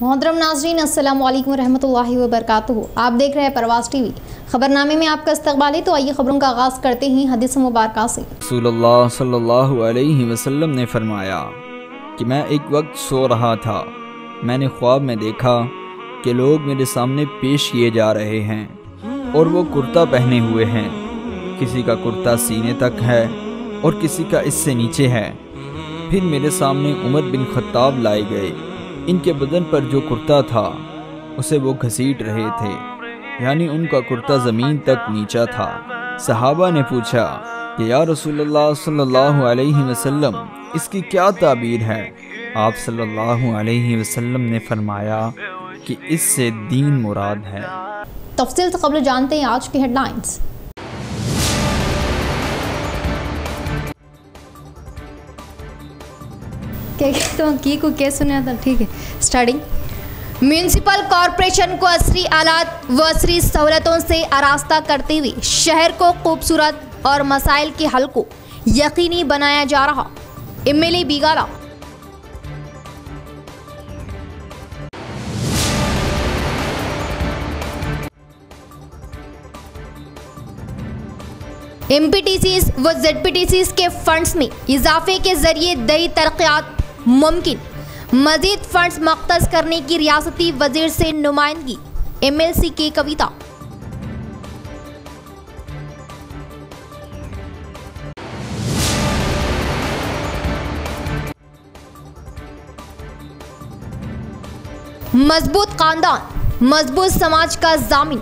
मोहतरम नाज़रीन, अस्सलाम वालेकुम रहमतुल्लाहि व बरकातुहू। आप देख रहे हैं परवाज़ टीवी। खबरनामे में आपका इस्तकबाल है। तो आइए खबरों का आगाज़ करते हैं हदीस मुबारक से। रसूलुल्लाह सल्लल्लाहु अलैहि वसल्लम ने फरमाया कि मैं एक वक्त सो रहा था, मैंने ख्वाब में देखा कि लोग मेरे सामने पेश किए जा रहे हैं और वो कुर्ता पहने हुए हैं। किसी का कुर्ता सीने तक है और किसी का इससे नीचे है। फिर मेरे सामने उमर बिन खत्ताब लाए गए। इनके बदन पर जो कुर्ता था उसे वो घसीट रहे थे, यानी उनका कुर्ता ज़मीन तक नीचा था। सहाबा ने पूछा कि या रसूलल्लाह सल्लल्लाहु अलैहि वसल्लम, इसकी क्या ताबीर है? आप सल्लल्लाहु अलैहि वसल्लम ने फरमाया कि इससे दीन मुराद है। तफसील से कबल जानते हैं आज की हेडलाइंस। को क्या सुना था? ठीक है, स्टार्टिंग। म्यूनिसिपल कॉरपोरेशन को असरी आलात व असरी सहूलतों से आरास्ता करते हुए शहर को खूबसूरत और मसाइल के हल को यकीनी बनाया जा रहा। एमएलए बिगाला। एमपीटीसीज व जेडपीटीसीज के फंड्स में इजाफे के जरिए नई तरक्यात मुमकिन। मजीद फंड्स मख्तस करने की रियासती वजीर से नुमाइंदगी। एमएलसी की कविता। मजबूत खानदान मजबूत समाज का जामिन।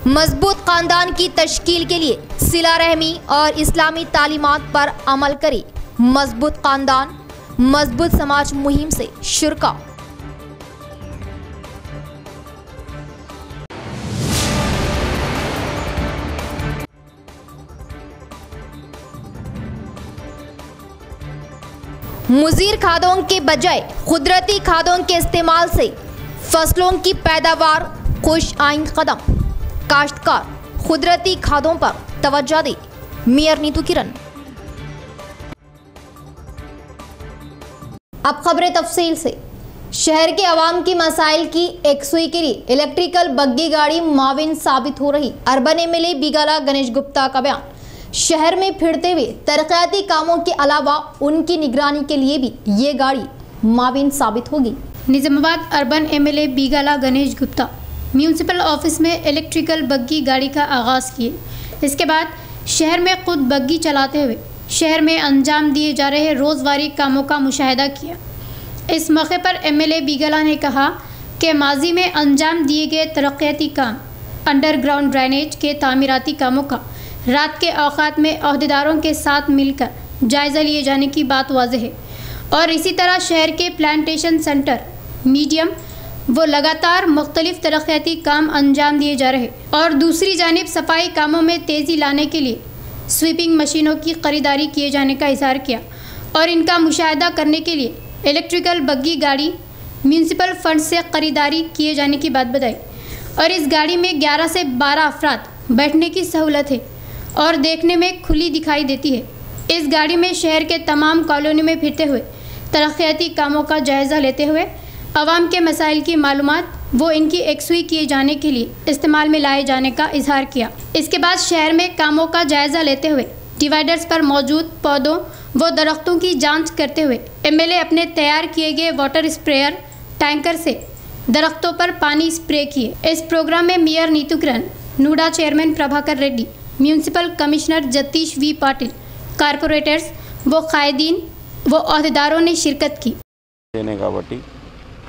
मजबूत खानदान की तश्कील के लिए सिला रहमी और इस्लामी तालीमात पर अमल करे। मजबूत खानदान मजबूत समाज मुहिम से शुरका। मुज़ीर खादों के बजाय कुदरती खादों के इस्तेमाल से फसलों की पैदावार खुश आइंद कदम। काश्तकार कुदरती खादों पर तवज्जो दे। मेयर नीतू किरण। अब खबरें तफसील से। शहर के अवाम की मसाइल की एकसुई के लिए इलेक्ट्रिकल बग्गी गाड़ी माविन साबित हो रही। अर्बन एमएलए बिगाला गणेश गुप्ता का बयान। शहर में फिरते हुए तरक्याती कामों के अलावा उनकी निगरानी के लिए भी ये गाड़ी माविन साबित होगी। Nizamabad urban MLA Bigala Ganesh Gupta municipal office में इलेक्ट्रिकल बग्गी गाड़ी का आगाज़ किए। इसके बाद शहर में खुद बग्गी चलाते हुए शहर में अंजाम दिए जा रहे रोज़वारी कामों का मुशाहिदा किया। इस मौके पर एमएलए बिगाला ने कहा कि माजी में अंजाम दिए गए तरक्याती काम, अंडरग्राउंड ड्रेनेज के तामीराती कामों का रात के औकात में अहदेदारों के साथ मिलकर जायज़ा लिए जाने की बात वाज़ेह है। और इसी तरह शहर के प्लांटेशन सेंटर, मीडियम वो लगातार मुख्तलिफ तरक्याती काम अंजाम दिए जा रहे। और दूसरी जानिब सफाई कामों में तेज़ी लाने के लिए स्वीपिंग मशीनों की ख़रीदारी किए जाने का इज़हार किया और इनका मुशाहिदा करने के लिए इलेक्ट्रिकल बग्गी गाड़ी म्यूनिसिपल फंड से ख़रीदारी किए जाने की बात बताई। और इस गाड़ी में 11 से 12 अफराद बैठने की सहूलत है और देखने में खुली दिखाई देती है। इस गाड़ी में शहर के तमाम कॉलोनी में फिरते हुए तरक्याती कामों का जायज़ा लेते हुए आवाम के मसाइल की मालूमात वो इनकी एकसुई किए जाने के लिए इस्तेमाल में लाए जाने का इजहार किया। इसके बाद शहर में कामों का जायज़ा लेते हुए डिवाइडर्स पर मौजूद पौधों व दरख्तों की जांच करते हुए एमएलए अपने तैयार किए गए वाटर स्प्रेयर टैंकर से दरख्तों पर पानी स्प्रे किए। इस प्रोग्राम में mayor Neetu Kiran, NUDA chairman Prabhakar Reddy, municipal commissioner Jatish V Patil, corporators व कायदीन व अहदेदारों ने शिरकत की।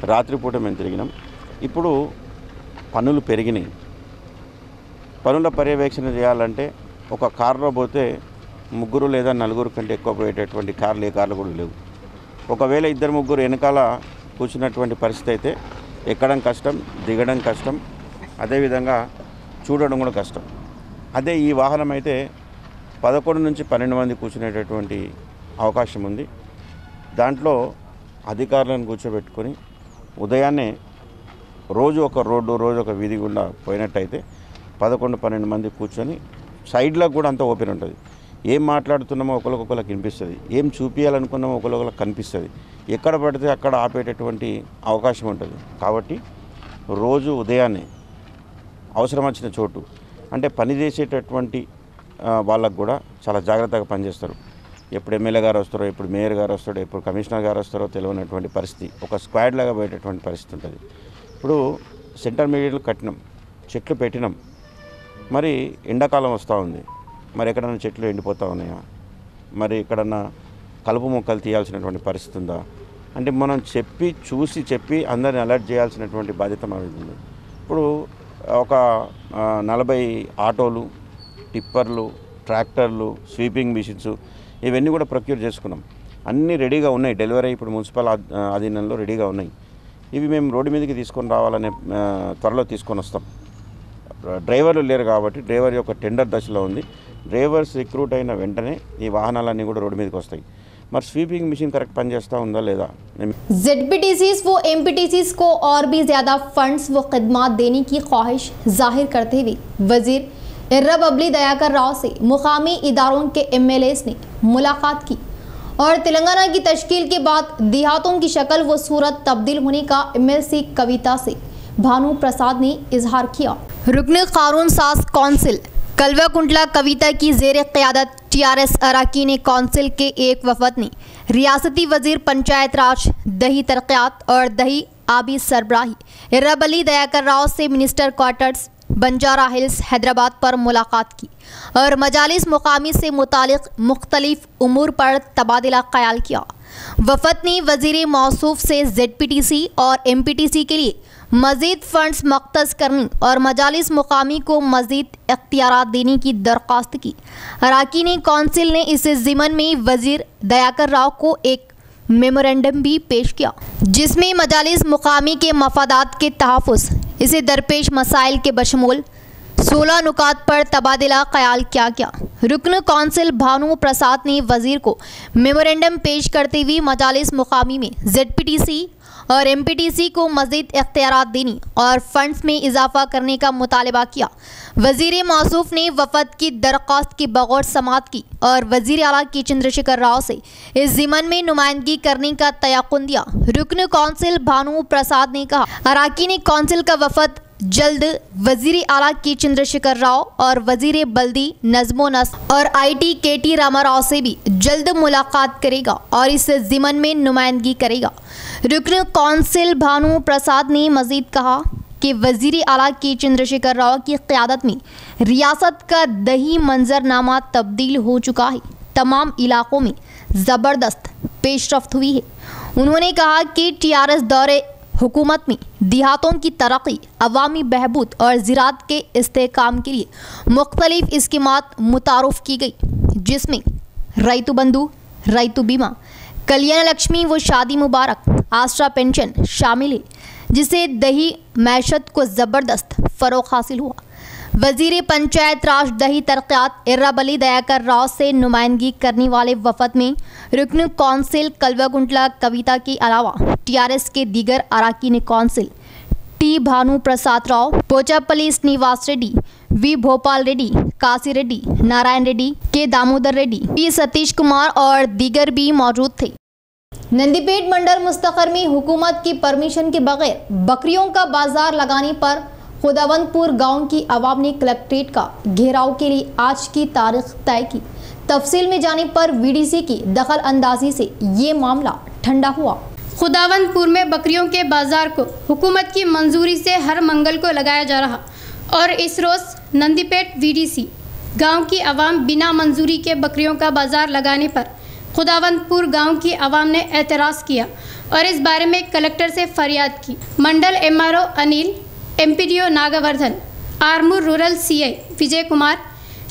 రాత్రిపూట మేము తిరిగినాం। ఇప్పుడు పన్నులు పెరిగినాయి। పన్నుల పర్యవేక్షణ చేయాలంటే ఒక కారులో పోతే 3 లేదా 4 కంటే ఎక్కువ పోయేటటువంటి కార్లు ఏ కార్లు కూడా లేవు। ఒకవేళ 2-3 వెనకాల కూర్చున్నటువంటి పరిస్థితి అయితే ఎక్కడం కష్టం, దిగడం కష్టం, అదేవిధంగా చూడడం కూడా కష్టం। అదే ఈ వాహనం అయితే 11 నుంచి 12 మంది కూర్చునేటటువంటి అవకాశం ఉంది। దాంట్లో అధికారులను కూర్చోబెట్టుకొని ఉదయాన్నే రోజు ఒక రోడ్డు, రోజు ఒక వీధి గుండా పోయినట్టయితే 11-12 మంది కూర్చొని సైడ్లకు కూడా అంతా ఓపెన్ ఉంటుంది। ఏం మాట్లాడుతున్నామో ఒకరికొకరికి వినిపిస్తుంది, ఏం చూపించాలనుకున్నామో ఒకరికొకరికి కనిపిస్తుంది. ఎక్కడ పడితే అక్కడ ఆపేటటువంటి అవకాశం ఉంటుంది. కాబట్టి రోజు ఉదయాన్నే అవసరం వచ్చిన చోటు అంటే పని చేసేటటువంటి వాళ్ళకు కూడా చాలా జాగ్రత్తగా పనిచేస్తారు. ఎప్పుడు ఎమ్మెల్యే గారు వస్తారో, ఎప్పుడు మేయర్ గారు వస్తారో, ఎప్పుడు కమిషనర్ గారు వస్తారో తెలియనటువంటి పరిస్థితి, ఒక స్క్వాడ్ లాగా పోయేటటువంటి పరిస్థితి ఉంటుంది. ఇప్పుడు సెంటర్ మీడియాలు కట్టినాం, చెట్లు పెట్టినాం, మరి ఎండాకాలం వస్తూ ఉంది, మరి ఎక్కడన్నా చెట్లు ఎండిపోతూ ఉన్నాయా, మరి ఎక్కడన్నా కలుపు మొక్కలు తీయాల్సినటువంటి పరిస్థితి ఉందా అంటే మనం చెప్పి అందరిని అలర్ట్ చేయాల్సినటువంటి బాధ్యత మనది ఉంది. ఇప్పుడు ఒక 40 ఆటోలు, టిప్పర్లు, ట్రాక్టర్లు, స్వీపింగ్ మిషన్స్ ఇవన్నీ కూడా ప్రొక్యూర్ చేసుకున్నాం. అన్నీ రెడీగా ఉన్నాయి, డెలివరీ ఇప్పుడు మున్సిపల్ అధీనంలో రెడీగా ఉన్నాయి. ఇవి మేము రోడ్డు మీదకి తీసుకొని రావాలనే త్వరలో తీసుకొని వస్తాం. డ్రైవర్లు లేరు కాబట్టి డ్రైవర్ యొక్క టెండర్ దశలో ఉంది. డ్రైవర్స్ రిక్రూట్ అయిన వెంటనే ఈ వాహనాలన్నీ కూడా రోడ్డు మీదకి వస్తాయి. మరి స్వీపింగ్ మిషన్ కరెక్ట్ పనిచేస్తూ ఉందా లేదా? ZPTCs व MPTCs को और भी ज़्यादा फंड्स व खदमात देने की ख्वाहिश जाहिर करते हुए वजीर इर्रा बबली दयाकर राव से मुकामी इदारों के MLAs ने मुलाकात की और तेलंगाना की तश्कील के बाद देहातों की शक्ल व सूरत तब्दील होने का MLC कविता से भानु प्रसाद ने इजहार किया। रुकन कानून साज कौंसिल कलवा-कुंटला कविता की जेर क़यादत TRS अराकीन कौंसिल के एक वफद ने रियासती वजीर पंचायत राज, दही तरक्यात और दही आबी सरबराही इर्रा बबली दयाकर राव से minister quarters Banjara hills Hyderabad पर मुलाकात की और मजालिस मुकामी से मुतालिक मुख्तलिफ उमूर पर तबादला ख्याल किया। वफद ने वजीर मौसूफ से ZPTC और MPTC के लिए मज़ीद फंड्स मख्तस करने और मजालिस मुकामी को मज़ीद इख्तियारात देने की दरख्वास्त की। अराकीन कौंसिल ने इस ज़िमन में वजीर दयाकर राव को एक मेमोरेंडम भी पेश किया, जिसमें मजालिस मुकामी के मफादात के तहफ़्फ़ुज़ इसे दरपेश मसाइल के बशमूल 16 नुकात पर तबादला ख्याल किया गया। रुकन कौंसिल भानु प्रसाद ने वजीर को मेमोरेंडम पेश करते हुए मजालिस मुकामी में ZPTC और MPTC को मज़ीद इख्तियारात देने और फंड्स में इजाफा करने का मुतालबा किया। वजीर मौसूफ ने वफद की दरख्वास्त की बगौर समात की और वजीर आला के चंद्रशेखर राव से इस ज़िमन में नुमाइंदगी करने का तयक़ुन दिया। रुकन कौंसिल भानु प्रसाद ने कहा, अराकीन कौंसिल का वफद जल्द वजीर आला के चंद्रशेखर राव और वजीर बल्दी नज़्मो नस्र और IT KT रामाराव से भी जल्द मुलाकात करेगा और इस ज़िमन में नुमाइंदगी करेगा। रुकन कौंसिल भानु प्रसाद ने मज़ीद कहा कि वजीर आला के चंद्रशेखर राव की क़यादत में रियासत का दही मंजरनामा तब्दील हो चुका है। तमाम इलाक़ों में ज़बरदस्त पेशरफ्त हुई है। उन्होंने कहा कि TRS दौरे हुकूमत में देहातों की तरक्की, अवामी बहबूद और ज़राअत के इस्तेहकाम के लिए मुख्तलिफ स्कीमात मुतारुफ़ की गई, जिसमें रैतु बंधु, रैतु बीमा, कल्याण लक्ष्मी व शादी मुबारक, आसरा पेंशन शामिल है, जिससे दही मैशत को ज़बरदस्त फ़रोग़ हासिल हुआ। वजीर पंचायत राज दही तरक्यात इर्रा बबली दयाकर राव से नुमाइंदगी करने वाले वफद में रुकन कौंसिल कलवा-कुंटला कविता के अलावा TRS के दीगर अराकीन council T Bhanu Prasad Rao, पोचापल्ली Srinivas Reddy, V Bhopal Reddy, Kashi Reddy, Narayan Reddy, के दामोदर रेड्डी, P सतीश कुमार और दीगर भी मौजूद थे। नंदीपेट मंडल मुस्तकर में हुकूमत की परमिशन के बगैर बकरियों का बाजार लगाने पर खुदावंदपुर गांव की आवाम ने कलेक्ट्रेट का घेराव के लिए आज की तारीख तय की। तफसील में जाने पर VDC की दखल अंदाजी से ये मामला ठंडा हुआ। खुदावंदपुर में बकरियों के बाजार को हुकूमत की मंजूरी से हर मंगल को लगाया जा रहा और इस रोज़ नंदीपेट VDC गांव की आवाम बिना मंजूरी के बकरियों का बाजार लगाने पर खुदावंदपुर गांव की आवाम ने एतराज़ किया और इस बारे में कलेक्टर से फरियाद की। Mandal MRO Anil, MPDO Nagavardhan, Armoor rural CI Vijay Kumar,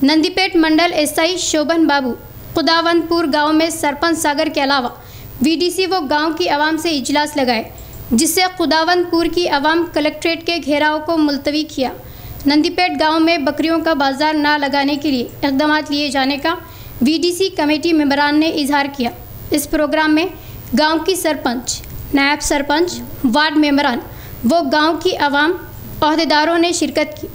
Nandipet mandal SI Shobhan Babu, Khudavandpur गांव में सरपंच सागर के अलावा VDC वो गांव की आवाम से इजलास लगाए, जिससे खुदावंदपुर की आवाम कलेक्ट्रेट के घेराव को मुलतवी किया। नंदीपेट गांव में बकरियों का बाजार न लगाने के लिए इक़दाम लिए जाने का VDC कमेटी मेंबरान ने इजहार किया। इस प्रोग्राम में गांव की सरपंच, नायब सरपंच, वार्ड मेंबरान वो गांव की आवाम अहदेदारों ने शिरकत की।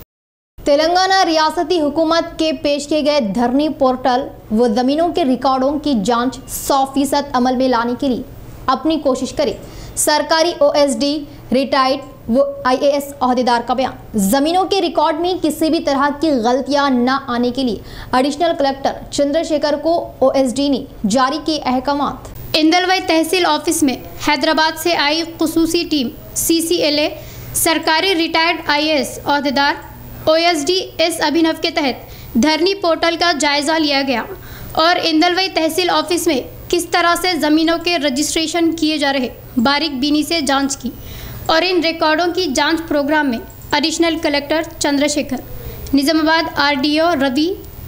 तेलंगाना रियासती हुकूमत के पेश किए गए धरनी पोर्टल वो ज़मीनों के रिकॉर्डों की जांच 100% अमल में लाने के लिए अपनी कोशिश करे। सरकारी ओएसडी रिटायर्ड वो IAS अहदेदार का बयान। ज़मीनों के रिकॉर्ड में किसी भी तरह की गलतियां न आने के लिए एडिशनल कलेक्टर चंद्रशेखर को ओएसडी ने जारी किए अहकामात। इंदलवाई तहसील ऑफिस में हैदराबाद से आई खुसूसी टीम CCLA सरकारी रिटायर्ड IAS अहदेदार OSD इस अभिनव के तहत धरनी पोर्टल का जायज़ा लिया गया और इंदलवाई तहसील ऑफिस में किस तरह से ज़मीनों के रजिस्ट्रेशन किए जा रहे बारीक बीनी से जांच की और इन रिकॉर्डों की जांच प्रोग्राम में additional collector Chandrashekhar, Nizamabad RDO Ravi,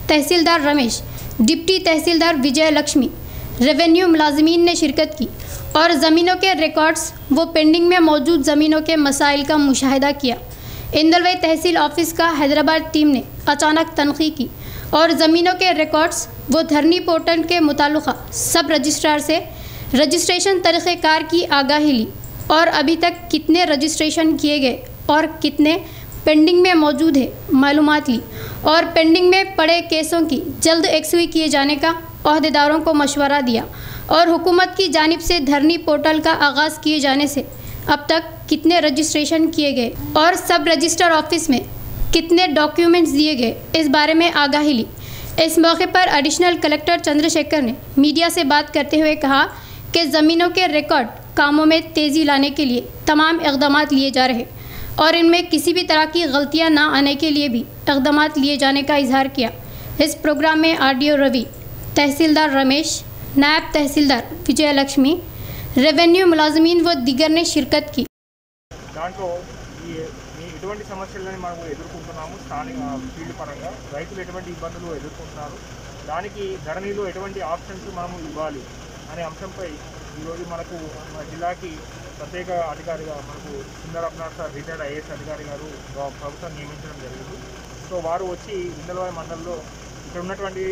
tahsildar Ramesh, deputy tahsildar Vijay Lakshmi, revenue मुलाजिमीन ने शिरकत की और ज़मीनों के रिकॉर्ड्स व पेंडिंग में मौजूद ज़मीनों के मसाइल का मुशाहिदा किया। इंदलवाई तहसील ऑफिस का हैदराबाद टीम ने अचानक तनखी की और ज़मीनों के रिकॉर्ड्स व धरनी पोर्टल के मुताल्लिक़ा सब रजिस्ट्रार से रजिस्ट्रेशन तरीक़ेकार की आगाही ली और अभी तक कितने रजिस्ट्रेशन किए गए और कितने पेंडिंग में मौजूद है मालूमात ली और पेंडिंग में पड़े केसों की जल्द एक्सुई किए जाने का अहदेदारों को मशवरा दिया और हुकूमत की जानिब से धरनी पोर्टल का आगाज़ किए जाने से अब तक कितने रजिस्ट्रेशन किए गए और सब रजिस्टर ऑफिस में कितने डॉक्यूमेंट्स दिए गए इस बारे में आगाही ली। इस मौके पर एडिशनल कलेक्टर चंद्रशेखर ने मीडिया से बात करते हुए कहा कि ज़मीनों के रिकॉर्ड कामों में तेज़ी लाने के लिए तमाम इक़दाम लिए जा रहे और इनमें किसी भी तरह की गलतियां ना आने के लिए भी इक़दाम लिए जाने का इजहार किया। इस प्रोग्राम में RDO रवि, तहसीलदार रमेश, नायब तहसीलदार विजय लक्ष्मी, रेवेन्यू मुलाजिमीन व दीगर ने शिरकत की। దాంట్లో ఎటువంటి సమస్యలను మనం ఎదుర్కొంటున్నాము, స్థానిక ఫీల్డ్ పరంగా రైతులు ఎటువంటి ఇబ్బందులు ఎదుర్కొంటున్నారు, దానికి ధరణిలో ఎటువంటి ఆప్షన్స్ మనము ఇవ్వాలి అనే అంశంపై ఈరోజు మనకు మన జిల్లాకి ప్రత్యేక అధికారిగా మనకు సుందరప్నాథ్ సార్ రిటైర్డ్ IAS అధికారి గారు ప్రభుత్వం నియమించడం జరిగింది. సో వారు వచ్చి ఇందలవాయి మండలంలో ఇక్కడ ఉన్నటువంటి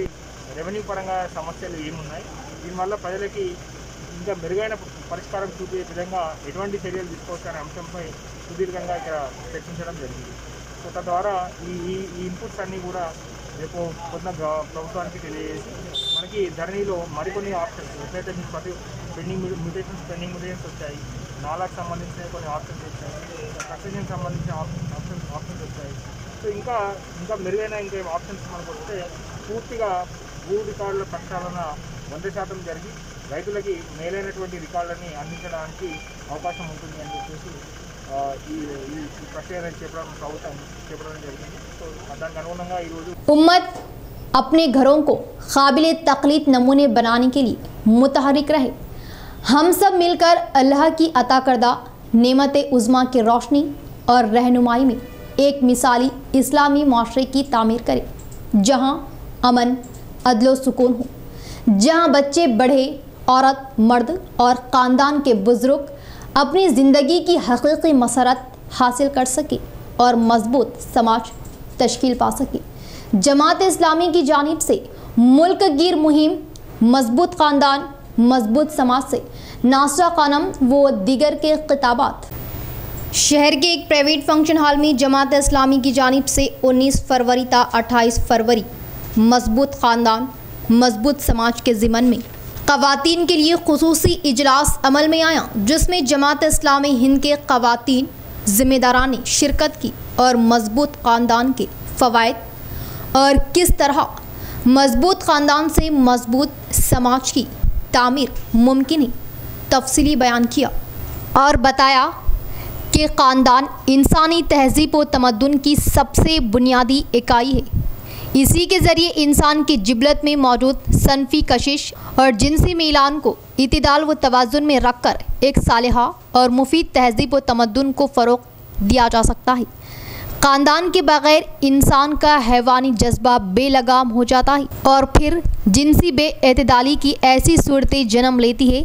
రెవెన్యూ పరంగా సమస్యలు ఏమున్నాయి, దీనివల్ల ప్రజలకి ఇంకా మెరుగైన పరిష్కారం చూపే విధంగా ఎటువంటి చర్యలు తీసుకోవచ్చు అనే అంశంపై సుదీర్ఘంగా ఇక్కడ చర్చించడం జరిగింది. సో తద్వారా ఈ ఇన్పుట్స్ అన్నీ కూడా రేపు పొద్దున ప్రభుత్వానికి తెలియజేసి మనకి ధరణిలో మరికొన్ని ఆప్షన్స్ ఎట్లయితే మీకు ప్రతి పెండింగ్ మ్యూటేషన్స్ వచ్చాయి, నాలాకు సంబంధించిన కొన్ని ఆప్షన్స్ వచ్చాయి, సక్సెషన్ సంబంధించిన ఆప్షన్స్ వచ్చాయి. సో ఇంకా మెరుగైన ఆప్షన్స్ మనకు వస్తే పూర్తిగా భూ రికార్డుల ప్రక్షాళన 100% జరిగి రైతులకి మేలైనటువంటి రికార్డులని అందించడానికి అవకాశం ఉంటుంది అని చెప్పేసి ఈ ప్రక్రియ ప్రభుత్వం చేపట్టడం జరిగింది. సో దానికి అనుగుణంగా ఈరోజు उम्मत अपने घरों को काबिल तकलीद नमूने बनाने के लिए मुतहरिक रहे। हम सब मिलकर अल्लाह की अता करदा नेमत उज़्मा की रोशनी और रहनुमाई में एक मिसाली इस्लामी माशरे की तामीर करें, जहाँ अमन अदलो सुकून हो, जहाँ बच्चे बढ़े, औरत मर्द और ख़ानदान के बुज़ुर्ग अपनी ज़िंदगी की हकीकी मसरत हासिल कर सके और मजबूत समाज तश्कील पा सके। जमात इस्लामी की जानिब से मुल्क गिर मुहिम मजबूत ख़ानदान मजबूत समाज से नासरा खानम व दीगर के खिताबात। शहर के एक प्राइवेट फंक्शन हॉल में जमात इस्लामी की जानिब से 19 फरवरी ता 28 फरवरी मजबूत ख़ानदान मजबूत समाज के ज़िमन में ख़वातीन के लिए खुसूसी इजलास अमल में आया, जिसमें जमात इस्लामी हिंद के ख़वातीन ज़िम्मेदारान ने शिरकत की और मजबूत ख़ानदान के फ़वाइद और किस तरह मजबूत ख़ानदान से मजबूत समाज की तामीर मुमकिन है तफसीली बयान किया और बताया कि ख़ानदान इंसानी तहज़ीब व तमद्दुन की सबसे बुनियादी इकाई है। इसी के ज़रिए इंसान की जिबलत में मौजूद सनफ़ी कशिश और जिनसी मीलान को इतिदाल व तवाज़ुन में रख कर एक सालिहा और मुफीद तहज़ीब व तमद्दुन को फ़रोग़ दिया जा सकता है। ख़ानदान के बग़ैर इंसान का हैवानी जज्बा बेलगाम हो जाता है और फिर जिनसी बेएतदाली की ऐसी सूरतें जन्म लेती है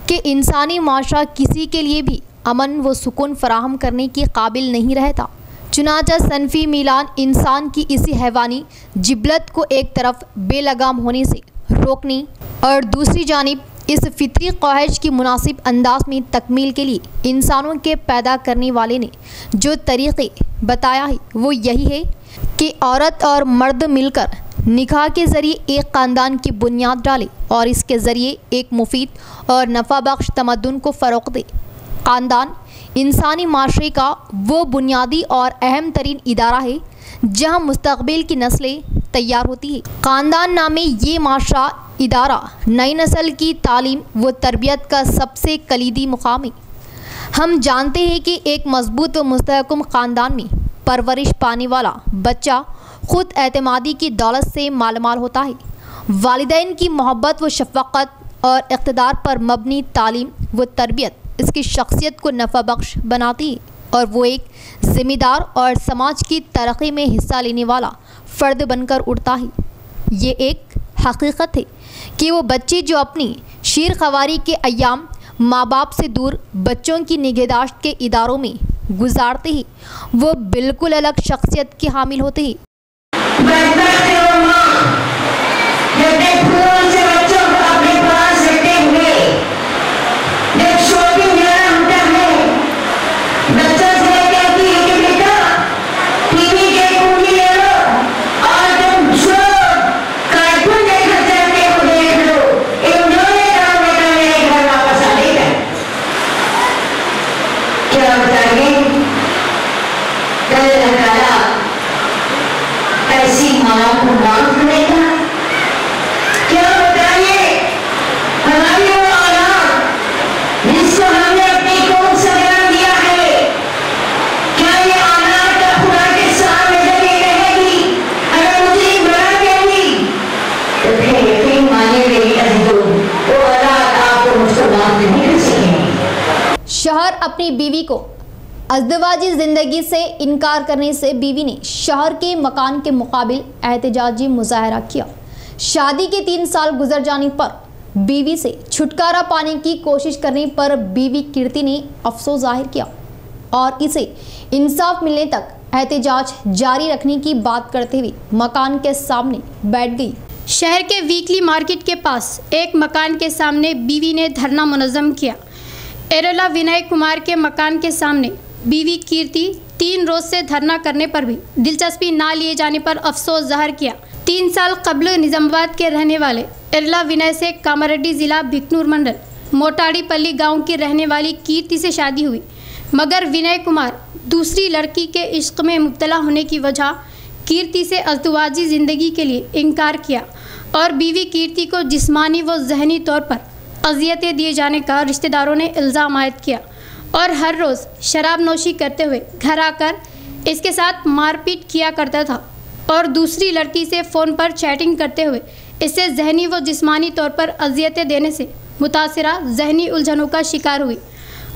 कि इंसानी माशरा किसी के लिए भी अमन व सुकून फराहम करने के काबिल नहीं रहता। चुनांचा सनफ़ी मीलान इंसान की इसी हैवानी जिबलत को एक तरफ बेलगाम होने से रोकने और दूसरी जानिब इस फितरी ख्वाहिश की मुनासिब अंदाज में तकमील के लिए इंसानों के पैदा करने वाले ने जो तरीक़े बताया है वो यही है कि औरत और मर्द मिलकर निकाह के ज़रिए एक ख़ानदान की बुनियाद डाले और इसके ज़रिए एक मुफीद और नफ़ा बख्श तमद्दुन को फ़रोग़ दे। ख़ानदान इंसानी माशरे का वो बुनियादी और अहम तरीन इदारा है जहाँ मुस्तक़बिल की नस्लें तैयार होती है। ख़ानदान नामे ये माशरा इदारा नई नस्ल की तालीम व तरबियत का सबसे कलीदी मुकाम है। हम जानते हैं कि एक मजबूत व मुस्तहकम ख़ानदान में परवरिश पाने वाला बच्चा ख़ुद एतमादी की दौलत से मालामाल होता है। वालिदैन की मोहब्बत व शफ़क़त और इक़्तिदार पर मबनी तालीम व तरबियत इसकी शख्सियत को नफ़ा बख्श बनाती है और वो एक ज़िम्मेदार और समाज की तरक्की में हिस्सा लेने वाला फ़र्द बनकर उठता है। ये एक हकीकत है कि वो बच्चे जो अपनी शीर ख़वारी के अय्याम माँ बाप से दूर बच्चों की निगहदाश्त के इदारों में गुजारते हैं, वो बिल्कुल अलग शख्सियत के हामिल होते हैं। शहर अपनी बीवी को अज़दवाजी ज़िंदगी से इनकार करने से बीवी ने शहर के मकान के मुकाबिल एहतजाजी मुजाहरा किया। शादी के 3 साल गुजर जाने पर बीवी से छुटकारा पाने की कोशिश करने पर बीवी कीर्ति ने अफसोस जाहिर किया और इसे इंसाफ मिलने तक एहतजाज जारी रखने की बात करते हुए मकान के सामने बैठ गई। शहर के वीकली मार्केट के पास एक मकान के सामने बीवी ने धरना मुनज़्ज़म किया। एरोला विनय कुमार के मकान के सामने बीवी कीर्ति 3 रोज से धरना करने पर भी दिलचस्पी ना लिए जाने पर अफसोस जाहिर किया। 3 साल कबल निज़ामाबाद के रहने वाले एरोला विनय से कामारेड्डी ज़िला बिकनूर मंडल मोटाड़ीपल्ली गांव की रहने वाली कीर्ति से शादी हुई, मगर विनय कुमार दूसरी लड़की के इश्क में मुब्तला होने की वजह कीर्ति से अज़दवाजी ज़िंदगी के लिए इनकार किया और बीवी कीर्ति को जिस्मानी व जहनी तौर पर अजियतें दिए जाने का रिश्तेदारों ने इल्ज़ाम आयद किया और हर रोज़ शराब नोशी करते हुए घर आकर इसके साथ मारपीट किया करता था और दूसरी लड़की से फ़ोन पर चैटिंग करते हुए इससे जहनी व जिस्मानी तौर पर अजियतें देने से मुतासिरा जहनी उलझनों का शिकार हुई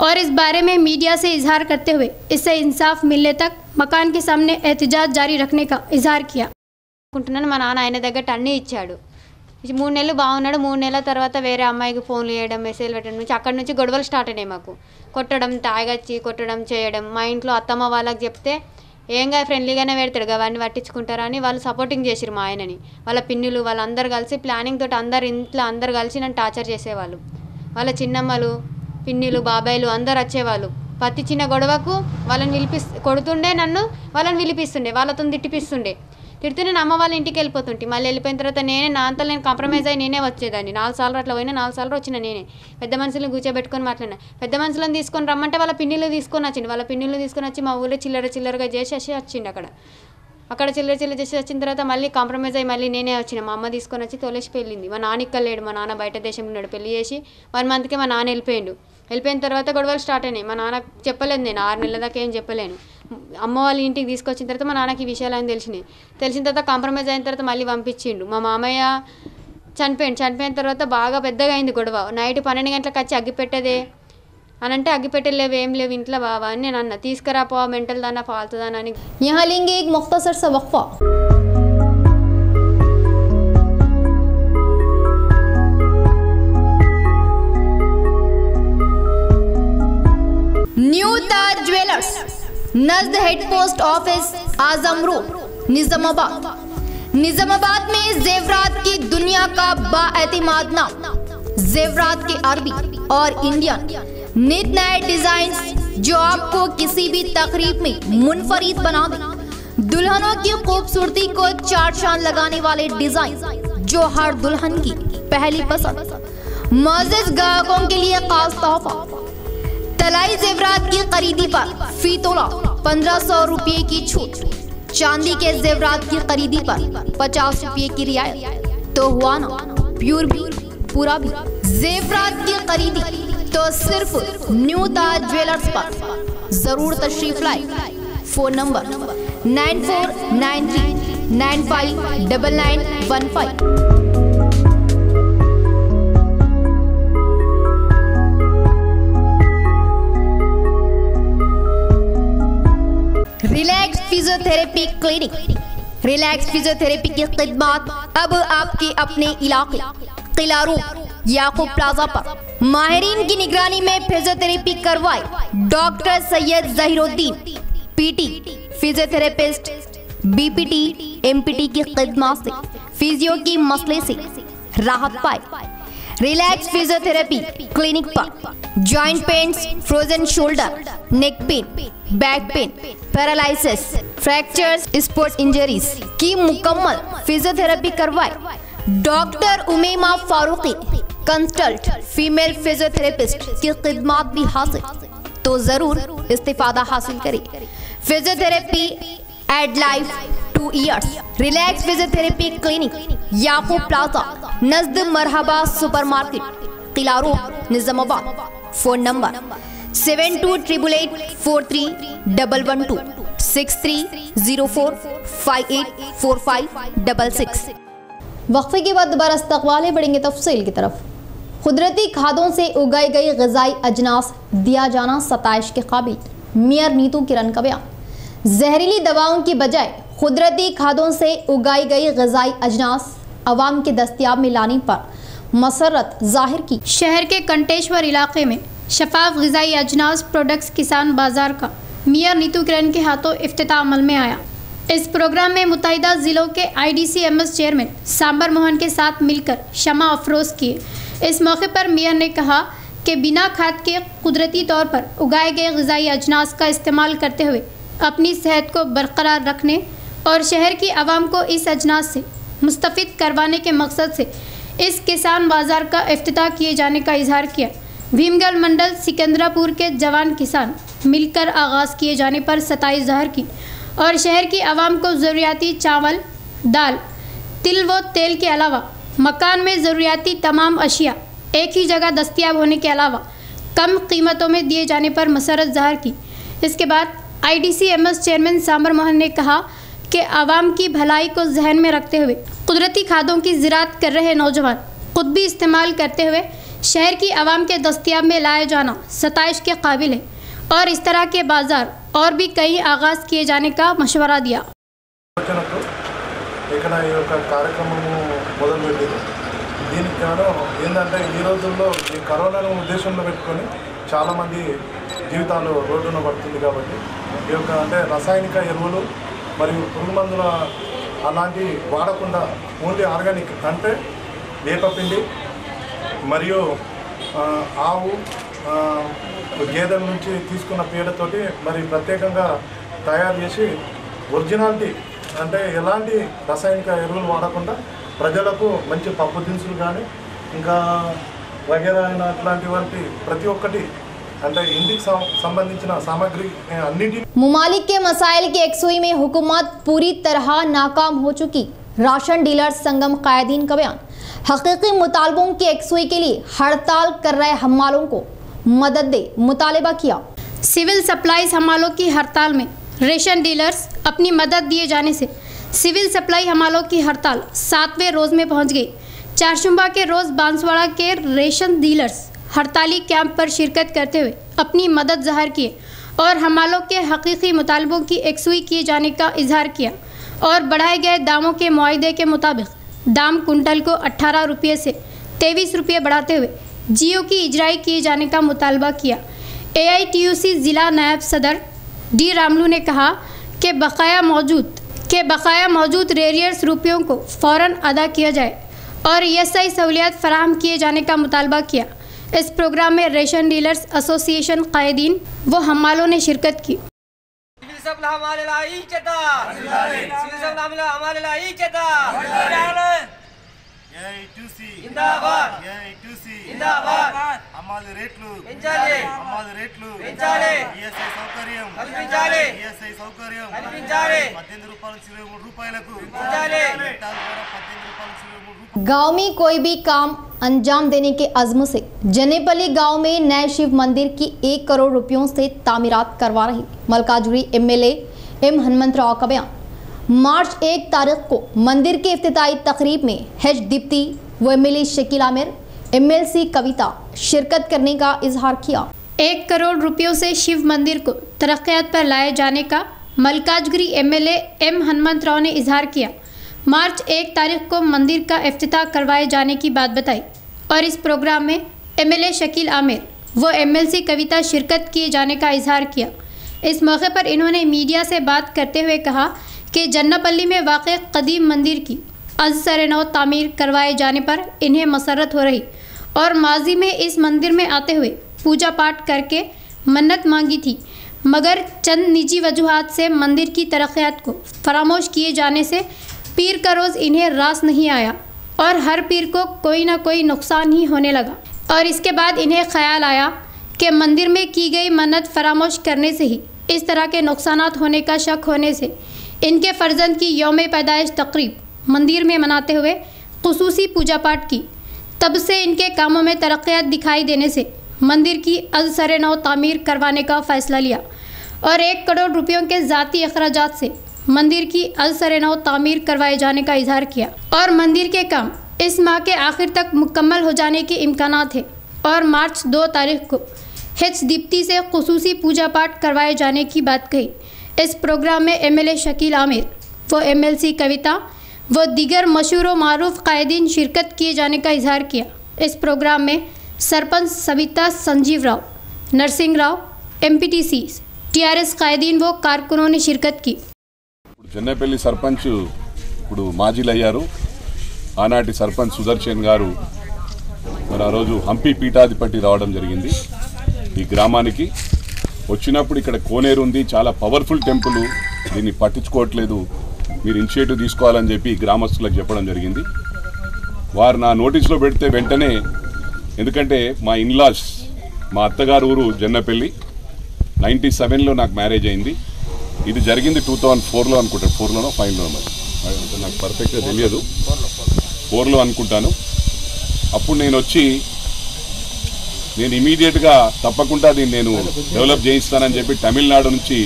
और इस बारे में मीडिया से इजहार करते हुए इससे इंसाफ मिलने तक मकान के सामने एहतजाज जारी रखने का इजहार किया। మా నాన్న ఆయన దగ్గర అన్నీ ఇచ్చాడు। 3 నెలలు బాగున్నాడు। 3 నెలల తర్వాత వేరే అమ్మాయికి ఫోన్లు చేయడం, మెసేజ్లు పెట్టడం నుంచి అక్కడి నుంచి గొడవలు స్టార్ట్ అయినాయి మాకు। కొట్టడం, తాగొచ్చి కొట్టడం చేయడం। మా ఇంట్లో అత్తమ్మ వాళ్ళకి చెప్తే ఏంగా ఫ్రెండ్లీగానే పెడతాడు, అవన్నీ పట్టించుకుంటారని వాళ్ళు సపోర్టింగ్ చేసిరు మా ఆయనని। వాళ్ళ పిన్నులు వాళ్ళందరూ కలిసి ప్లానింగ్ తోటి అందరు కలిసి నన్ను టార్చర్ చేసేవాళ్ళు। వాళ్ళ చిన్నమ్మలు, పిన్నులు, బాబాయిలు అందరు వచ్చేవాళ్ళు। ప్రతి చిన్న గొడవకు వాళ్ళని కొడుతుండే, నన్ను వాళ్ళని పిలిపిస్తుండే, వాళ్ళతో తిట్టిపిస్తుండే। తిడితే నేను అమ్మ వాళ్ళ ఇంటికి వెళ్ళిపోతుంటే మళ్ళీ వెళ్ళిపోయిన తర్వాత నా అంతలో నేను కాంప్రమైజ్ అయ్యి నేనే వచ్చేదాన్ని। 4 సార్లు అట్లా పోయినా 4 సార్లు వచ్చిన నేనే పెద్ద మనుషులను కూర్చోబెట్టుకొని మాట్లాడినా। పెద్ద మనుషులను తీసుకొని రమ్మంటే వాళ్ళ పిన్నులు తీసుకొని వచ్చింది। వాళ్ళ పిన్నులు తీసుకొని వచ్చి మా ఊళ్ళో చిల్లరగా చేసేసి వచ్చిండు। అక్కడ చిల్లర చేసి వచ్చిన తర్వాత మళ్ళీ కాంప్రమైజ్ అయ్యి మళ్ళీ నేనే వచ్చిన। మా అమ్మ తీసుకొని వచ్చి తోలేసి పెళ్ళింది। మా నాన్న ఇక్కడ లేడు, మా నాన్న బయట దేశంలో ఉన్నాడు। పెళ్లి చేసి 1 మంత్కే మా నాన్న వెళ్ళిపోయిండు। వెళ్ళిపోయిన తర్వాత గొడవలు స్టార్ట్ అయినాయి। మా నాన్నకు చెప్పలేదు, నేను 6 నెలల దాకా ఏం చెప్పలేను। అమ్మ వాళ్ళ ఇంటికి తీసుకొచ్చిన తర్వాత మా నాన్నకి ఈ విషయాలు తెలిసినాయి। తెలిసిన తర్వాత కాంప్రమైజ్ అయిన తర్వాత మళ్ళీ పంపించిండు। మా మామయ్య చనిపోయిన తర్వాత బాగా పెద్దగా అయింది గొడవ। నైట్ 12 గంటలకు వచ్చి అగ్గిపెట్టేదే అని అంటే అగ్గిపెట్టలేవు, ఏం లేవు ఇంట్లో బావా అని నేను అన్న। తీసుకురా పో, మెంటల్ దానా ఫాల్తు దానా అని। यहाँ लेंगे एक मुख्तसर सा वक्फा। न्यू ताज ज्वेलर्स, नज़द हेड पोस्ट ऑफिस, आजम रोड, निजामाबाद में जेवरात की दुनिया का बाएतिमाद नाम। जेवरात के अरबी और इंडियन नित नए डिजाइन जो आपको किसी भी तकरीब में मुनफरिद बना दे। दुल्हनों की खूबसूरती को चार चांद लगाने वाले डिजाइन जो हर दुल्हन की पहली पसंद। मुअज़्ज़ज़ ग्राहकों के लिए खास तोहफा, तलाई जेवरात की खरीदी पर फी तोला 1500 रुपये की छूट, चांदी के जेवरात की खरीदी पर 50 रुपये की रियायत। तो हुआ ना प्योर भी पूरा भी। जेवरात की खरीदी तो सिर्फ न्यू ताज ज्वेलर्स पर जरूर तशरीफ लाए। Phone number 9493959915। Relax physiotherapy clinic. Relax physiotherapy की खिदमत अब आपके अपने इलाके किला रोड याकूब प्लाजा पर माहिरीन की निगरानी में फिजियोथेरेपी करवाए। Doctor Syed Zaheeruddin PT physiotherapist BPT MPT की खिदमत से फिजियो की मसले से राहत पाए। रिलैक्स फिजियोथेरेपी क्लिनिक पर joint pains, frozen shoulder, neck pain, back pain, paralysis, fractures, sports injuries की मुकम्मल फिजियोथेरेपी करवाए। Doctor Umema Farooqui consult female physiotherapist की खिदमत भी हासिल, तो जरूर इस्तिफादा हासिल करें। Physiotherapy add life 2 years. Relax physiotherapy clinic Yakub plaza नजद Marhaba supermarket Qila road Nizamabad. Phone number 7288843112 6304584566। वक्फे के बाद दोबारा इस्तक़बाल बढ़ेंगे तफसील की तरफ। कुदरती खादों से उगाई गई ग़िज़ाई अजनास दिया जाना सताइश के काबिल। मियां नीतू किरण का बयान। जहरीली दवाओं की बजाय कुदरती खादों से उगाई गई ग़िज़ाई अजनास अवाम के दस्तियाब में लाने पर मसरत जाहिर की। शहर के कंटेश्वर इलाके में शफाफ ग़िज़ाई अजनास प्रोडक्ट्स किसान बाजार का मियां नीतू किरण के हाथों इफ्तिताह अमल में आया। इस प्रोग्राम में मुत्तहिदा ज़िलों के IDCMS चेयरमैन सांबर मोहन के साथ मिलकर शमा अफरोज़ किए। इस मौके पर मियां ने कहा कि बिना खाद के कुदरती तौर पर उगाए गए ग़िज़ाई अजनास का इस्तेमाल करते हुए अपनी सेहत को बरकरार रखने और शहर की आवाम को इस अजनास से मुस्तफ़िद करवाने के मकसद से इस किसान बाज़ार का इफ्तिताह किए जाने का इजहार किया। भीमगढ़ मंडल सिकंदरापुर के जवान किसान मिलकर आगाज़ किए जाने पर सताइश ज़ाहिर की और शहर की आवाम को ज़रूरियाती चावल, दाल, तिल व तेल के अलावा मकान में ज़रूरियाती तमाम अशिया एक ही जगह दस्तियाब होने के अलावा कम कीमतों में दिए जाने पर मसरत ज़ाहिर की। इसके बाद IDCMS चेयरमैन सांबर मोहन ने कहा कि आवाम की भलाई को जहन में रखते हुए कुदरती खादों की ज़राअत कर रहे नौजवान खुद भी इस्तेमाल करते हुए शहर की आवाम के दस्तियाब में लाया जाना सताइश के काबिल है और इस तरह के बाज़ार और भी कई आगाज़ किए जाने का मशवरा दिया। ఇక్కడ ఈ యొక్క కార్యక్రమము మొదలుపెట్టింది। దీనికి కారణం ఏంటంటే ఈ రోజుల్లో ఈ కరోనాను ఉద్దేశంలో పెట్టుకొని చాలామంది జీవితాలు రోడ్డున పడుతుంది కాబట్టి ఈ యొక్క అంటే రసాయనిక ఎరువులు మరియు పురుగు మందుల అలాంటి వాడకుండా ఓన్లీ ఆర్గానిక్ అంటే వేపపిండి మరియు ఆవు గేదెల నుంచి తీసుకున్న పేడతోటి మరి ప్రత్యేకంగా తయారు చేసి ఒరిజినాలిటీ అంటే ఎలాంటి రసాయనిక ఎరువులు వాడకుండా ప్రజలకు మంచి పప్పు దినుసులు కానీ ఇంకా వగేరా అయిన అట్లాంటి వాటి ప్రతి ఒక్కటి అంటే ఇంటికి సంబంధించిన సామాగ్రి అన్నిటి। मुमालिक के मसाइल की एकसुई में हुकूमत पूरी तरह नाकाम हो चुकी। राशन डीलर्स संगम कायदीन का बयान। हकीकी मुतालबों की एकसुई के लिए हड़ताल कर रहे हमालों को मदद दे मुतालबा किया। सिविल सप्लाईज हमालों की हड़ताल में रेशन डीलर्स अपनी मदद दिए जाने से सिविल सप्लाई हमालों की हड़ताल 7वें रोज़ में पहुंच गई। चारशुम्बा के रोज़ बांसवाड़ा के रेशन डीलर्स हड़ताली कैंप पर शिरकत करते हुए अपनी मदद ज़ाहिर किए और हमालों के हकीकी मुतालबों की एकसुई किए जाने का इजहार किया और बढ़ाए गए दामों के मुआहदे के मुताबिक दाम कुंटल को 18 रुपये से 23 रुपये बढ़ाते हुए जियो की इजराई किए जाने का मुतालबा किया। AITUC ज़िला नायब सदर डी रामलू ने कहा कि बकाया मौजूद रेरियर्स रुपयों को फ़ौरन अदा किया जाए और ESI सहूलियत फराहम किए जाने का मुतालबा किया। इस प्रोग्राम में रेशन डीलर्स एसोसिएशन कायदीन व हमालों ने शिरकत की। అమ్మాది రేట్లు పెంచాలి, అమ్మాది రేట్లు పెంచాలి, ఈఎస్ఐ సౌకర్యం కల్పించాలి, ఈఎస్ఐ సౌకర్యం కల్పించాలి, 18 రూపాయలు 23 రూపాయలకు పెంచాలి, 18 రూపాయలు 23 गांव में कोई भी काम अंजाम देने के अज़्म से जनेपली गांव में नए शिव मंदिर की 1 करोड़ रुपयों से तामीरात करवा रही मलकाजुगिरी एमएलए एम हनुमंतराव का बयान। मार्च 1 तारीख को मंदिर के इफ्तिताई तकरीब में हेच दीप्ति व एमएलए शकील आमिर एमएलसी कविता शिरकत करने का इजहार किया। 1 करोड़ रुपयों से शिव मंदिर को तरक्यात पर लाए जाने का मलकाजगिरी एमएलए एम हनुमंतराव ने इजहार किया। मार्च 1 तारीख को मंदिर का इफ्तिताह करवाए जाने की बात बताई और इस प्रोग्राम में एमएलए शकील आमिर व एमएलसी कविता शिरकत किए जाने का इजहार किया। इस मौके पर इन्होंने मीडिया से बात करते हुए कहा कि जन्नापल्ली में वाक़ कदीम मंदिर की अज़-सर-ए-नौ तामीर करवाए जाने पर इन्हें मसरत हो रही और माजी में इस मंदिर में आते हुए पूजा पाठ करके मन्नत मांगी थी, मगर चंद निजी वजूहात से मंदिर की तरक्यात को फरामोश किए जाने से पीर का रोज़ इन्हें रास नहीं आया और हर पीर को कोई ना कोई नुकसान ही होने लगा और इसके बाद इन्हें ख्याल आया कि मंदिर में की गई मन्नत फरामोश करने से ही इस तरह के नुकसानात होने का शक होने से इनके फ़र्जंद की यौम पैदाइश तकरीब मंदिर में मनाते हुए खुसूसी पूजा पाठ की। तब से इनके कामों में तरक्यात दिखाई देने से मंदिर की अज़-सर-ए-नौ तामीर करवाने का फ़ैसला लिया और 1 करोड़ रुपयों के ज़ाती अखराजात से मंदिर की अज़-सर-ए-नौ तामीर करवाए जाने का इजहार किया और मंदिर के काम इस माह के आखिर तक मुकम्मल हो जाने के इम्कानात है और मार्च 2 तारीख को हेच दीप्ति से खुसूसी पूजा पाठ करवाए जाने की बात कही। इस प्रोग्राम में एमएलए शकील आमिर व एमएलसी कविता व दीगर मशहूर व मारूफ कायदीन शिरकत किए जाने का इजहार किया। इस प्रोग्राम में सरपंच सविता संजीव राव, नरसिंह राव, एमपीटीसी, टीआरएस कायदीन व कारकुनों ने शिरकत की। జన్నపల్లి సర్పంచ్ ఇప్పుడు మాజీలు అయ్యారు. ఆనాటి సర్పంచ్ సుదర్శన్ గారు మరి ఆ రోజు హంపి పీఠాధిపతి రావడం జరిగింది ఈ గ్రామానికి. వచ్చినప్పుడు ఇక్కడ కోనేరు ఉంది, చాలా పవర్ఫుల్ టెంపుల్, దీన్ని పట్టించుకోవట్లేదు, మీరు ఇనిషియేటివ్ తీసుకోవాలని చెప్పి గ్రామస్తులకు చెప్పడం జరిగింది. వారు నా నోటీస్లో పెడితే వెంటనే, ఎందుకంటే మా ఇన్లాస్ మా అత్తగారు ఊరు జన్నపల్లి, 97లో నాకు మ్యారేజ్ అయింది. ఇది జరిగింది 2004లో అనుకుంటాను, 4లోనో 5లోనో, మరి నాకు పర్ఫెక్ట్గా తెలియదు, 4లో అనుకుంటాను. అప్పుడు నేను వచ్చి నేను ఇమీడియట్గా తప్పకుండా దీన్ని నేను డెవలప్ చేయిస్తానని చెప్పి తమిళనాడు నుంచి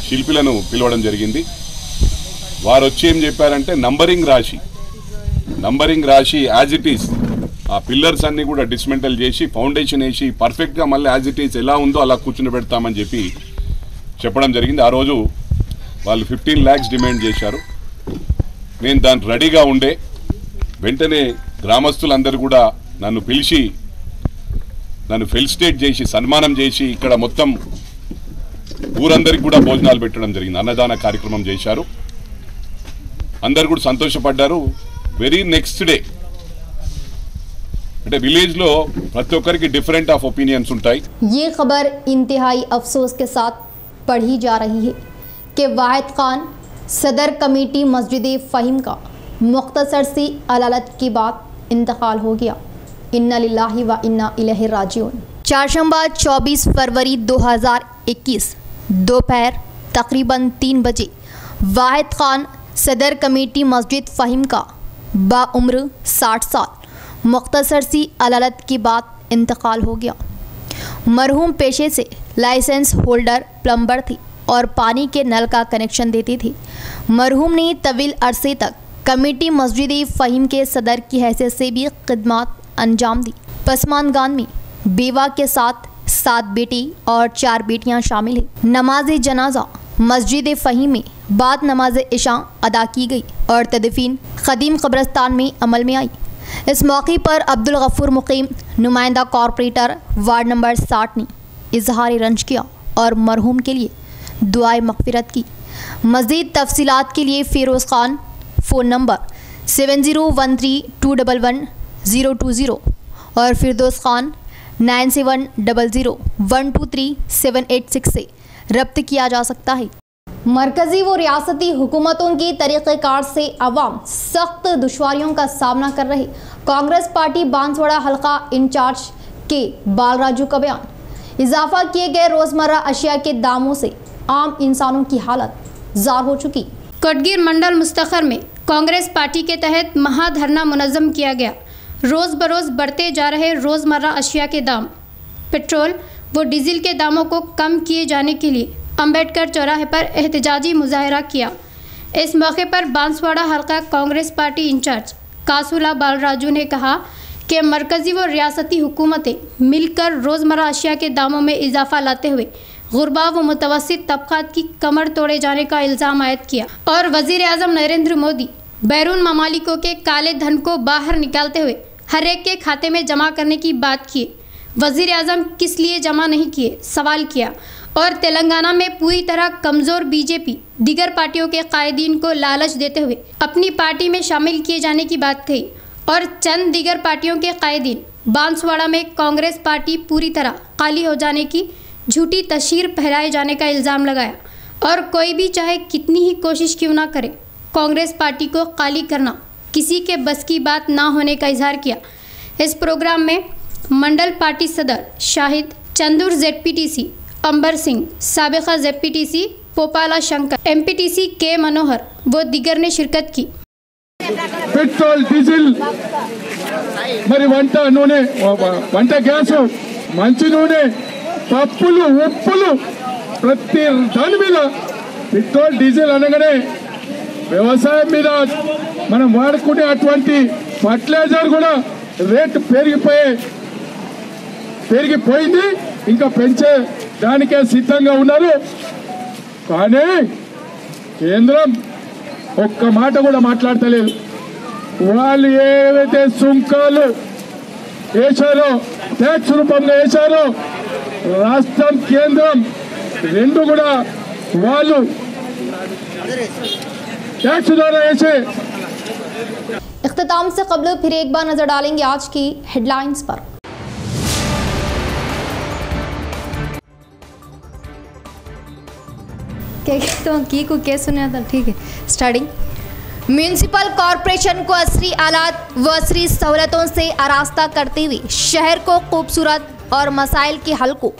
శిల్పులను పిలవడం జరిగింది. వారు వచ్చి ఏం చెప్పారంటే నంబరింగ్ రాసి యాజ్ ఇట్ ఈస్ ఆ పిల్లర్స్ అన్నీ కూడా డిస్మెంటల్ చేసి ఫౌండేషన్ వేసి పర్ఫెక్ట్గా మళ్ళీ యాజ్ ఇట్ ఈస్ ఎలా ఉందో అలా కూర్చుని పెడతామని చెప్పి చెప్పడం జరిగింది. ఆ రోజు వాళ్ళు 15 lakhs డిమాండ్ చేశారు. నేను దాని రెడీగా ఉండే వెంటనే గ్రామస్తులందరూ కూడా నన్ను పిలిచి నన్ను ఫెలిసిటేట్ చేసి సన్మానం చేసి ఇక్కడ మొత్తం ఊరందరికీ కూడా భోజనాలు పెట్టడం జరిగింది, అన్నదాన కార్యక్రమం చేశారు. అందరు కూడా సంతోషపడ్డారు. వెరీ నెక్స్ట్ డే అంటే విలేజ్లో ప్రతి ఒక్కరికి డిఫరెంట్ ఆఫ్ ఒపీనియన్స్ ఉంటాయి. ये खबर इंतहाई अफसोस के साथ पढ़ी जा रही है कि वाहिद खान सदर कमेटी मस्जिद फ़हीम का मुख्तसर सी अदालत की बात इंतकाल हो गया। इन्ना लिल्लाहि व इन्ना इलैहि राजिऊन। चारशंबा 24 फरवरी 2021 दोपहर तकरीबन 3 बजे वाहिद खान सदर कमेटी मस्जिद फ़हीम का बाउम्र 60 साल मुख्तसर सी अदालत की बात इंतकाल हो गया। मरहूम पेशे से लाइसेंस होल्डर प्लम्बर थी और पानी के नल का कनेक्शन देती थी। मरहूम ने तवील अरसे तक कमेटी मस्जिद फ़हीम के सदर की हैसियत से भी खिदमत अंजाम दी। पसमानगान में बेवा के साथ 7 बेटे और 4 बेटियां शामिल हैं। नमाज जनाजा मस्जिद फ़हीम में बाद नमाज इशा अदा की गई और तदफीन क़दीम कब्रस्तान में अमल में आई। इस मौके पर अब्दुल गफूर मुकीम नुमाइंदा कॉरपोरेटर वार्ड नंबर 60 ने इजहार रंज किया और मरहूम के लिए दुआए मग़फ़िरत की। मज़ीद तफसीलात के लिए फ़िरोज़ ख़ान फ़ोन नंबर 7013211020 और फिरदौस खान 9700123786 से रब्त किया जा सकता है। मरकजी व रियासती हुकूमतों के तरीक़ेकार से अवाम सख्त दुश्वारियों का सामना कर रही। कांग्रेस पार्टी बांसवाड़ा हल्का इंचार्ज के बालराजू का बयान। इजाफा किए गए रोज़मर्रा अशिया के दामों से आम इंसानों की हालत जार हो चुकी। कोटगीर मंडल मुस्तखर में कांग्रेस पार्टी के तहत महाधरना मुनज़्ज़म किया गया। रोज़ बरोज़ बढ़ते जा रहे रोज़मर्रा अशिया के दाम, पेट्रोल व डीजल के दामों को कम किए जाने के लिए अंबेडकर चौराहे पर एहतजाजी मुजाहरा किया। इस मौके पर बांसवाड़ा हल्का कांग्रेस पार्टी इंचार्ज कासूला बालराजू ने कहा कि मरकजी व रियासती हुकूमतें मिलकर रोज़मर्रा अशिया के दामों में इजाफा लाते हुए गुरबा व मुतवस्सित तबक़ात की कमर तोड़े जाने का इल्ज़ाम आयद किया और वज़ीर आज़म नरेंद्र मोदी बैरून ममालिकों के काले धन को बाहर निकालते हुए हर एक के खाते में जमा करने की बात की। वज़ीर आज़म किस लिए जमा नहीं किए सवाल किया और तेलंगाना में पूरी तरह कमज़ोर बीजेपी दीगर पार्टियों के कायदीन को लालच देते हुए अपनी पार्टी में शामिल किए जाने की बात कही और चंद दीगर पार्टियों के कायदीन बांसवाड़ा में कांग्रेस पार्टी पूरी तरह खाली हो जाने की झूठी तशहीर फैलाए जाने का इल्ज़ाम लगाया और कोई भी चाहे कितनी ही कोशिश क्यों ना करे कांग्रेस पार्टी को खाली करना किसी के बस की बात ना होने का इजहार किया। इस प्रोग्राम में मंडल पार्टी सदर शाहिद, चंदूर ZPTC अंबर सिंह, साबिका ZPTC पोपाला शंकर, MPTC के मनोहर व दीगर ने शिरकत की। पेट्रोल डीजिल మరి వంట నూనె వంట గ్యాస్ మంచి నూనె పప్పులు ఉప్పులు ప్రతి దాని మీద పెట్రోల్ డీజిల్ అనగానే వ్యవసాయం మీద మనం వాడుకునే అటువంటి ఫర్టిలైజర్ కూడా రేట్ పెరిగిపోయింది, ఇంకా పెంచే దానికే సిద్ధంగా ఉన్నారు. కానీ కేంద్రం ఒక్క మాట కూడా మాట్లాడతలేదు. వాళ్ళు ఏవైతే సుంకాలు వేశారో ట్యాక్స్ రూపంలో వేశారో రాష్ట్రం కేంద్రం రెండు కూడా వాళ్ళు टैक्स द्वारा ऐसे। इख्तिताम से कबल फिर एक बार नजर डालेंगे आज की हेडलाइंस पर। क्या सुना था, ठीक है स्टार्टिंग। म्यूनिसिपल कॉरपोरेशन को असरी आलात व असरी सहूलतों से आरास्ता करते हुए शहर को खूबसूरत और मसाइल के हल को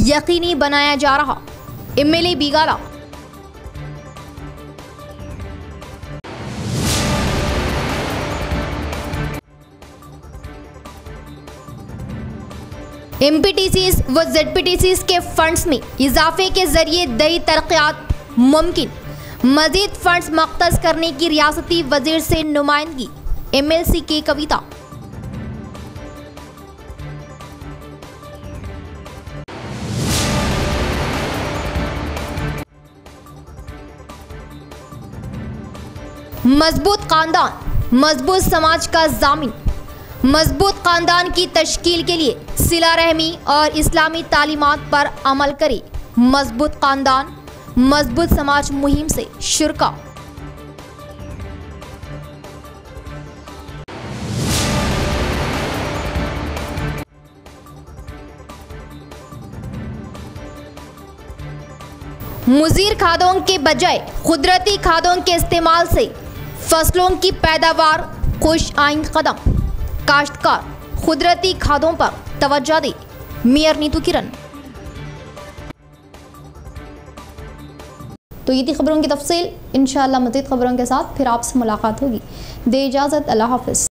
यकीनी बनाया जा रहा। MLA बिगाला। MPTCs व ZPTCs के फंड्स में इजाफे के जरिए नई तरक्यात मुमकिन। मजीद फंड्स मख्तस करने की रियासती वजीर से नुमाइंदगी। MLC की कविता। मजबूत खानदान मजबूत समाज का जामिन। मजबूत खानदान की तश्कील के लिए सिला रहमी और इस्लामी तालीमात पर अमल करे। मजबूत खानदान मजबूत समाज मुहिम से शुरका। मुज़ीर खादों के बजाय कुदरती खादों के इस्तेमाल से फसलों की पैदावार खुश आइंद कदम। काश्तकार कुदरती खादों पर तवज्जो दे। मेयर नीतू किरण। तो ये थी खबरों की तफसील। इंशाअल्लाह मज़ीद खबरों के साथ फिर आपसे मुलाकात होगी। दे इजाज़त। अल्लाह हाफ़िज़।